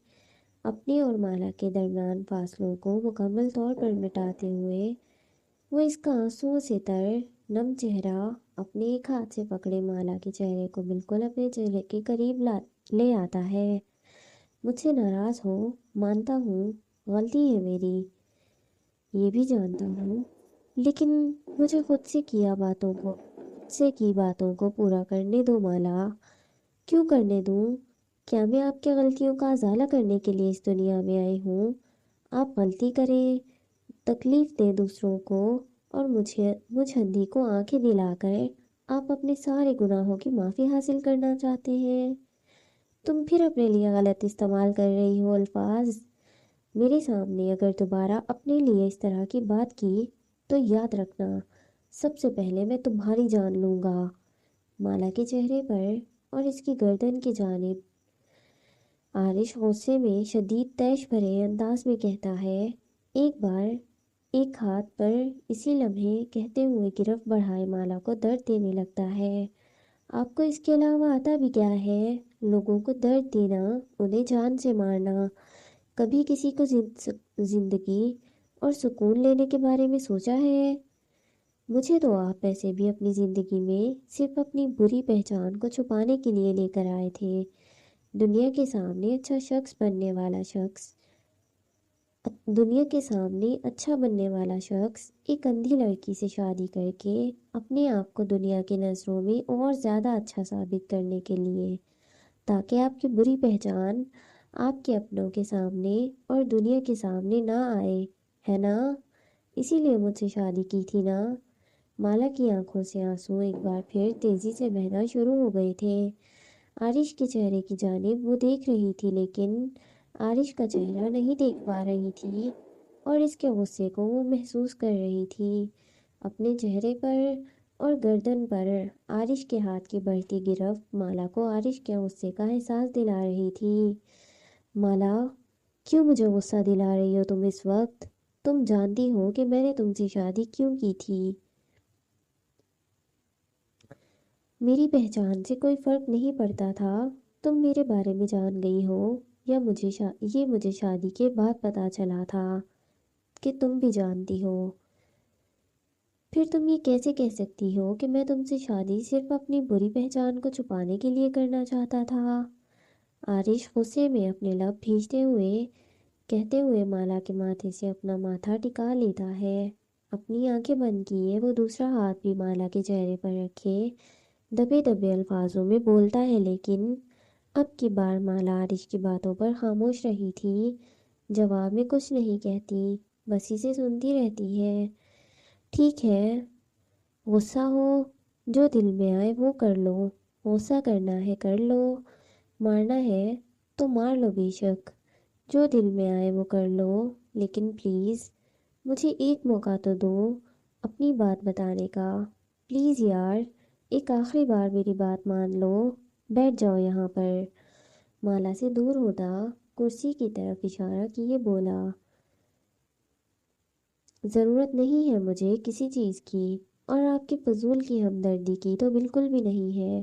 اپنے اور مالا کے درمیان فاصلوں کو مکمل طور پر مٹاتے ہوئے وہ اس کا آنسوؤں سے تر نم چہرہ اپنے ایک ہاتھ سے پکڑے مالا کے چہرے کو بالکل اپنے چہرے کے قریب لے آتا ہے۔ مجھ سے ناراض ہو، مانتا ہوں، غلطی ہے میری، یہ بھی جانتا ہوں، لیکن مجھے خود سے کی باتوں کو پورا کرنے دو مالا۔ کیوں کرنے دوں؟ کیا میں آپ کی غلطیوں کا ازالہ کرنے کے لیے اس دنیا میں آئی ہوں؟ آپ غلطی کریں، تکلیف دیں دوسروں کو، اور مجھ اندھی کو آنکھیں دلا کر آپ اپنے سارے گناہوں کی معافی حاصل کرنا چاہتے ہیں؟ تم پھر اپنے لیے غلط استعمال کر رہی ہو الفاظ۔ میرے سامنے اگر دوبارہ اپنے لیے اس طرح کی بات کی تو یاد رکھنا، سب سے پہلے میں تمہاری جان لوں گا۔ مالا کے چہرے پر اور اس کی گردن کی جانب آرش غصے میں شدید طیش بھرے انداز میں کہتا ہے، ایک بار ایک ہاتھ پر اسی لمحے کہتے ہوئے گرفت بڑھائے مالا کو درد دینے لگتا ہے۔ آپ کو اس کے علاوہ آتا بھی کیا ہے؟ لوگوں کو درد دینا، انہیں جان سے مارنا۔ کبھی کسی کو زندگی اور سکون لینے کے بارے میں سوچا ہے؟ مجھے تو آپ ایسے بھی اپنی زندگی میں صرف اپنی بری پہچان کو چھپانے کے لیے لے کر آئے تھے۔ دنیا کے سامنے اچھا شخص بننے والا شخص دنیا کے سامنے اچھا بننے والا شخص ایک اندھی لڑکی سے شادی کر کے اپنے آپ کو دنیا کی نظروں میں اور زیادہ اچھا ثابت کرنے کے لیے، تاکہ آپ کی بری پہچان آپ کے اپنوں کے سامنے اور دنیا کے سامنے نہ آئے، ہے نا؟ اسی لیے مجھ سے شادی کی تھی نا؟ مالا کی آنکھوں سے آنسو ایک بار پھر تیزی سے بہنا شروع ہو گئے تھے۔ آرش کے چہرے کی جانب وہ دیکھ رہی تھی، لیکن آرش کا چہرہ نہیں دیکھ پا رہی تھی اور اس کے غصے کو وہ محسوس کر رہی تھی۔ اپنے چہرے پر اور گردن پر آرش کے ہاتھ کی بڑھتی گرفت مالا کو آرش کے غصے کا احساس دلا رہی تھی۔ مالا، کیوں مجھے غصہ دلا رہی ہو تم اس وقت؟ تم جانتی ہو کہ میں نے تم سے شادی کیوں کی تھی۔ میری پہچان سے کوئی فرق نہیں پڑتا تھا، تم میرے بارے میں جان گئی ہو یا یہ مجھے شادی کے بعد پتہ چلا تھا کہ تم بھی جانتی ہو؟ پھر تم یہ کیسے کہہ سکتی ہو کہ میں تم سے شادی صرف اپنی بری پہچان کو چھپانے کے لیے کرنا چاہتا تھا؟ آرش غصے میں اپنے لب بھیجتے ہوئے کہتے ہوئے مالا کے ماتھے سے اپنا ماتھا ٹکا لیتا ہے۔ اپنی آنکھیں بند کیے وہ دوسرا ہاتھ بھی مالا کے چہرے پر رکھے دبے دبے الفاظوں میں بولتا ہے، لیکن اب کی بار مالا آرش کی باتوں پر خاموش رہی تھی، جواب میں کچھ نہیں کہتی، بس اسے سنتی رہتی ہے۔ ٹھیک ہے، غصہ ہو، جو دل میں آئے وہ کر لو، غصہ کرنا ہے کر لو، مارنا ہے تو مار لو، بے شک، جو دل میں آئے وہ کر لو، لیکن پلیز مجھے ایک موقع تو دو اپنی بات بتانے کا، پلیز یار، ایک آخری بار میری بات مان لو، بیٹھ جاؤ یہاں پر۔ مالا سے دور ہوتا کرسی کی طرف اشارہ کیے بولا، ضرورت نہیں ہے مجھے کسی چیز کی، اور آپ کی فضول کی ہمدردی کی تو بالکل بھی نہیں ہے۔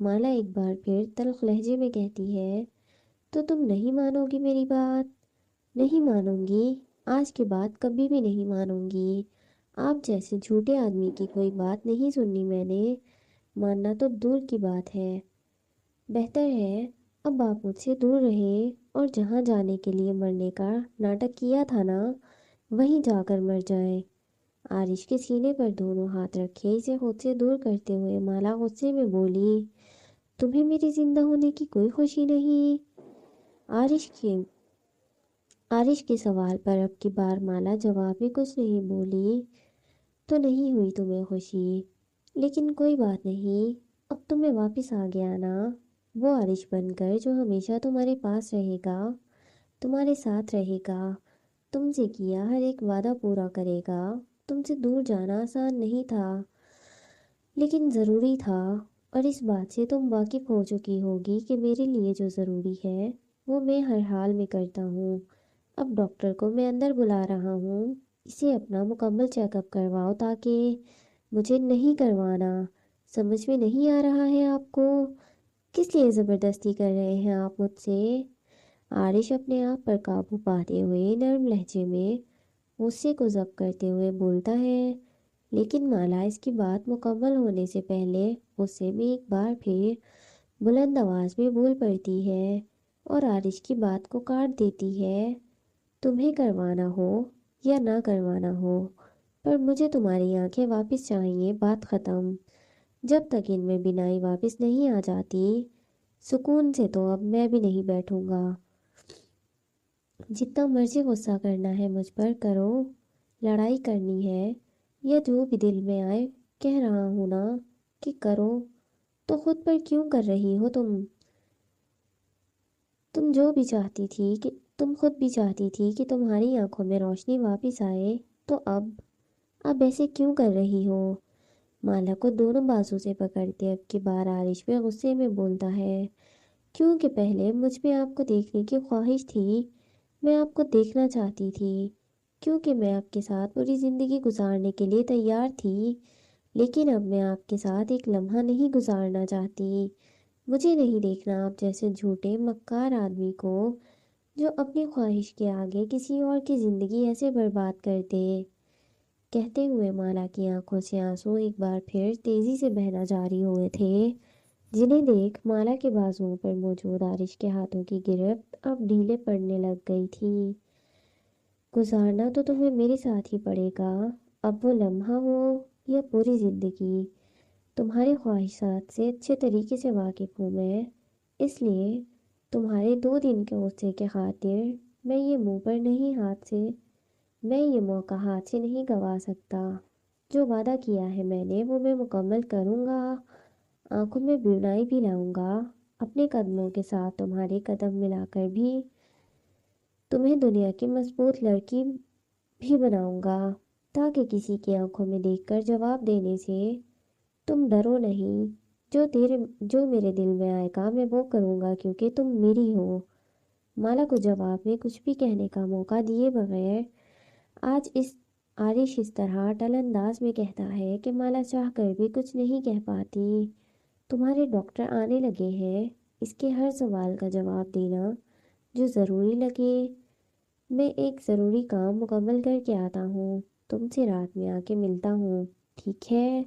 مالا ایک بار پھر تلخ لہجے میں کہتی ہے، تو تم نہیں مانو گی میری بات؟ نہیں مانوں گی، آج کے بعد کبھی بھی نہیں مانوں گی۔ آپ جیسے جھوٹے آدمی کی کوئی بات نہیں سننی میں نے، ماننا تو دور کی بات ہے۔ بہتر ہے اب آپ مجھ سے دور رہیں اور جہاں جانے کے لیے مرنے کا ناٹک کیا تھا نا، وہیں جا کر مر جائیں۔ آرش کے سینے پر دونوں ہاتھ رکھے اسے خود سے دور کرتے ہوئے مالا غصے میں بولی، تمہیں میری زندہ ہونے کی کوئی خوشی نہیں؟ آرش کے آرش کے سوال پر اب کی بار مالا جواب میں کچھ نہیں بولی۔ تو نہیں ہوئی تمہیں خوشی، لیکن کوئی بات نہیں، اب تمہیں واپس آ گیا نا وہ آرش بن کر جو ہمیشہ تمہارے پاس رہے گا، تمہارے ساتھ رہے گا، تم سے کیا ہر ایک وعدہ پورا کرے گا۔ تم سے دور جانا آسان نہیں تھا، لیکن ضروری تھا، اور اس بات سے تم واقف ہو چکی ہوگی کہ میرے لیے جو ضروری ہے وہ میں ہر حال میں کرتا ہوں۔ اب ڈاکٹر کو میں اندر بلا رہا ہوں، اسے اپنا مکمل چیک اپ کرواؤ، تاکہ مجھے نہیں کروانا، سمجھ میں نہیں آ رہا ہے آپ کو؟ کس لیے زبردستی کر رہے ہیں آپ مجھ سے؟ آرش اپنے آپ پر قابو پاتے ہوئے نرم لہجے میں غصے کو ضبط کرتے ہوئے بولتا ہے، لیکن مالا اس کی بات مکمل ہونے سے پہلے غصے میں ایک بار پھر بلند آواز میں بول پڑتی ہے اور آرش کی بات کو کاٹ دیتی ہے، تمہیں کروانا ہو یا نہ کروانا ہو، پر مجھے تمہاری آنکھیں واپس چاہیے، بات ختم۔ جب تک ان میں بینائی واپس نہیں آ جاتی سکون سے، تو اب میں بھی نہیں بیٹھوں گا۔ جتنا مرضی غصہ کرنا ہے مجھ پر کرو، لڑائی کرنی ہے یا جو بھی دل میں آئے، کہہ رہا ہوں نا، کہ کرو تو خود پر کیوں کر رہی ہو تم جو بھی چاہتی تھی کہ تم خود بھی چاہتی تھی کہ تمہاری آنکھوں میں روشنی واپس آئے، تو اب ایسے کیوں کر رہی ہو؟ مالا کو دونوں بازو سے پکڑتے اب کی بار عارش میں غصے میں بولتا ہے، کیونکہ پہلے مجھ میں آپ کو دیکھنے کی خواہش تھی، میں آپ کو دیکھنا چاہتی تھی، کیونکہ میں آپ کے ساتھ پوری زندگی گزارنے کے لیے تیار تھی، لیکن اب میں آپ کے ساتھ ایک لمحہ نہیں گزارنا چاہتی۔ مجھے نہیں دیکھنا آپ جیسے جھوٹے مکار آدمی کو جو اپنی خواہش کے آگے کسی اور کی زندگی ایسے برباد کر دے۔ کہتے ہوئے مالا کی آنکھوں سے آنسو ایک بار پھر تیزی سے بہنا جاری ہوئے تھے، جنہیں دیکھ مالا کے بازوؤں پر موجود عارش کے ہاتھوں کی گرفت اب ڈھیلے پڑنے لگ گئی تھی۔ گزارنا تو تمہیں میرے ساتھ ہی پڑے گا، اب وہ لمحہ ہو یا پوری زندگی، تمہاری خواہشات سے اچھے طریقے سے واقف ہوں میں، اس لیے تمہارے 2 دن کے غصے کے خاطر میں یہ منہ پر نہیں میں یہ موقع ہاتھ سے نہیں گوا سکتا۔ جو وعدہ کیا ہے میں نے وہ میں مکمل کروں گا، آنکھوں میں بینائی بھی لاؤں گا، اپنے قدموں کے ساتھ تمہارے قدم ملا کر بھی تمہیں دنیا کی مضبوط لڑکی بھی بناؤں گا، تاکہ کسی کی آنکھوں میں دیکھ کر جواب دینے سے تم ڈرو نہیں۔ جو میرے دل میں آئے گا میں وہ کروں گا، کیونکہ تم میری ہو۔ مالا کو جواب میں کچھ بھی کہنے کا موقع دیے بغیر عارش اس طرح اٹل انداز میں کہتا ہے کہ مالا چاہ کر بھی کچھ نہیں کہہ پاتی۔ تمہارے ڈاکٹر آنے لگے ہیں، اس کے ہر سوال کا جواب دینا جو ضروری لگے۔ میں ایک ضروری کام مکمل کر کے آتا ہوں، تم سے رات میں آ کے ملتا ہوں، ٹھیک ہے؟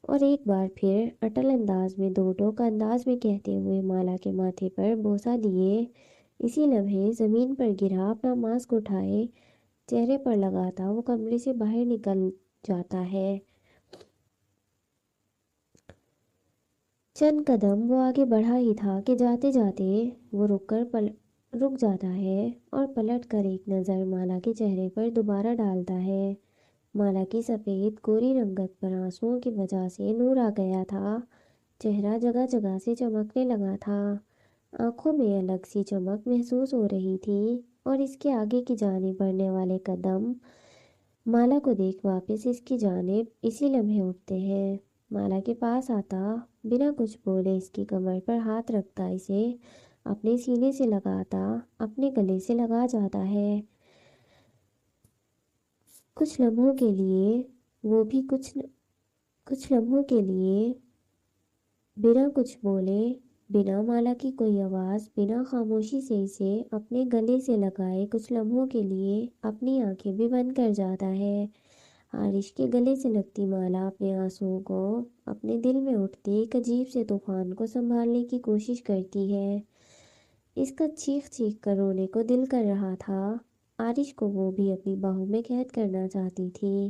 اور ایک بار پھر اٹل انداز میں دو ٹوک انداز میں کہتے ہوئے مالا کے ماتھے پر بوسہ دیے اسی لمحے زمین پر گرا اپنا ماسک اٹھائے چہرے پر لگاتا وہ کمرے سے باہر نکل جاتا ہے۔ چند قدم وہ آگے بڑھا ہی تھا کہ جاتے جاتے وہ رک جاتا ہے اور پلٹ کر ایک نظر مالا کے چہرے پر دوبارہ ڈالتا ہے۔ مالا کی سفید گوری رنگت پر آنسوؤں کی وجہ سے نور آ گیا تھا، چہرہ جگہ جگہ سے چمکنے لگا تھا، آنکھوں میں الگ سی چمک محسوس ہو رہی تھی، اور اس کے آگے کی جانب بڑھنے والے قدم مالا کو دیکھ واپس اس کی جانب اسی لمحے اٹھتے ہیں۔ مالا کے پاس آتا، بنا کچھ بولے اس کی کمر پر ہاتھ رکھتا، اسے اپنے سینے سے لگاتا، اپنے گلے سے لگا جاتا ہے۔ کچھ لمحوں کے لیے وہ بھی کچھ لمحوں کے لیے بنا کچھ بولے، بنا مالا کی کوئی آواز، بنا خاموشی سے اسے اپنے گلے سے لگائے کچھ لمحوں کے لیے اپنی آنکھیں بھی بند کر جاتا ہے۔ عارش کے گلے سے لگتی مالا اپنے آنسوؤں کو، اپنے دل میں اٹھتے ایک عجیب سے طوفان کو سنبھالنے کی کوشش کرتی ہے۔ اس کا چیخ چیخ کر رونے کو دل کر رہا تھا، عارش کو وہ بھی اپنی باہوں میں قید کرنا چاہتی تھی،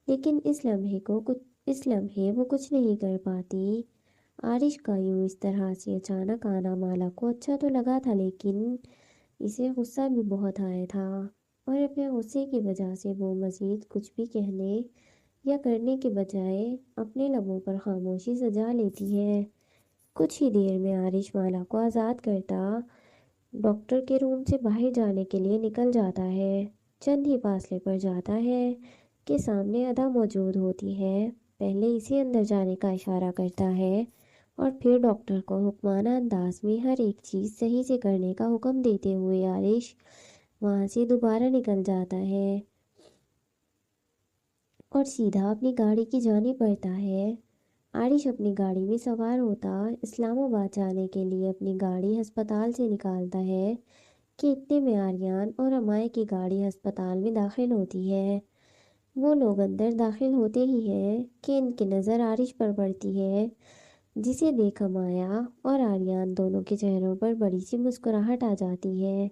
لیکن اس لمحے وہ کچھ نہیں کر پاتی۔ عارش کا یوں اس طرح سے اچانک آنا مالا کو اچھا تو لگا تھا، لیکن اسے غصہ بھی بہت آیا تھا، اور اپنے غصے کی وجہ سے وہ مزید کچھ بھی کہنے یا کرنے کے بجائے اپنے لبوں پر خاموشی سجا لیتی ہے۔ کچھ ہی دیر میں عارش مالا کو آزاد کرتا ڈاکٹر کے روم سے باہر جانے کے لیے نکل جاتا ہے۔ چند ہی فاصلے پر جاتا ہے کہ سامنے ادا موجود ہوتی ہے، پہلے اسے اندر جانے کا اشارہ کرتا ہے اور پھر ڈاکٹر کو حکمانہ انداز میں ہر ایک چیز صحیح سے کرنے کا حکم دیتے ہوئے عارش وہاں سے دوبارہ نکل جاتا ہے اور سیدھا اپنی گاڑی کی جانب بڑھتا ہے۔ عارش اپنی گاڑی میں سوار ہوتا اسلام آباد جانے کے لیے اپنی گاڑی ہسپتال سے نکالتا ہے کہ اتنے میں آریان اور امائے کی گاڑی ہسپتال میں داخل ہوتی ہے۔ وہ لوگ اندر داخل ہوتے ہی ہیں کہ ان کی نظر عارش پر پڑتی ہے، جسے دیکھ امایا اور آریان دونوں کے چہروں پر بڑی سی مسکراہٹ آ جاتی ہے۔